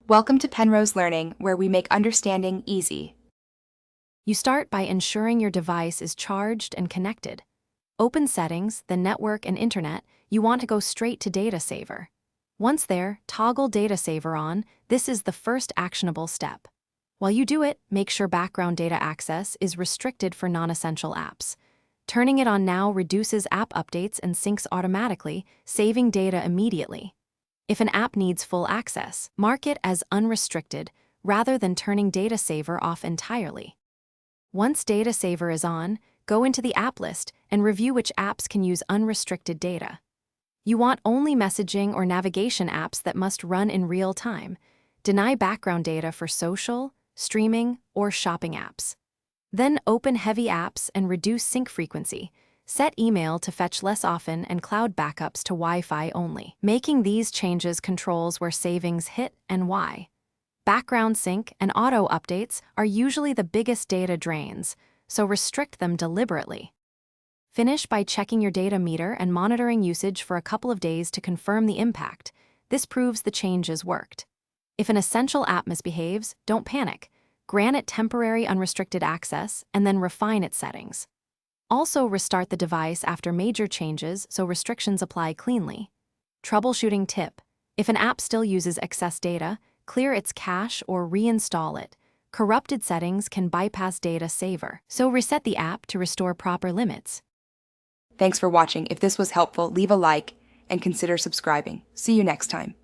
Welcome to Penrose Learning, where we make understanding easy. You start by ensuring your device is charged and connected. Open Settings, then Network and Internet. You want to go straight to Data Saver. Once there, toggle Data Saver on. This is the first actionable step. While you do it, make sure background data access is restricted for non-essential apps. Turning it on now reduces app updates and syncs automatically, saving data immediately. If an app needs full access, mark it as unrestricted rather than turning Data Saver off entirely. Once Data Saver is on, go into the app list and review which apps can use unrestricted data. You want only messaging or navigation apps that must run in real time. Deny background data for social, streaming, or shopping apps. Then open heavy apps and reduce sync frequency. Set email to fetch less often and cloud backups to Wi-Fi only. Making these changes controls where savings hit and why. Background sync and auto updates are usually the biggest data drains, so restrict them deliberately. Finish by checking your data meter and monitoring usage for a couple of days to confirm the impact. This proves the changes worked. If an essential app misbehaves, don't panic. Grant it temporary unrestricted access and then refine its settings. Also, restart the device after major changes so restrictions apply cleanly. Troubleshooting tip: if an app still uses excess data, clear its cache or reinstall it. Corrupted settings can bypass Data Saver, so reset the app to restore proper limits. Thanks for watching. If this was helpful, leave a like and consider subscribing. See you next time.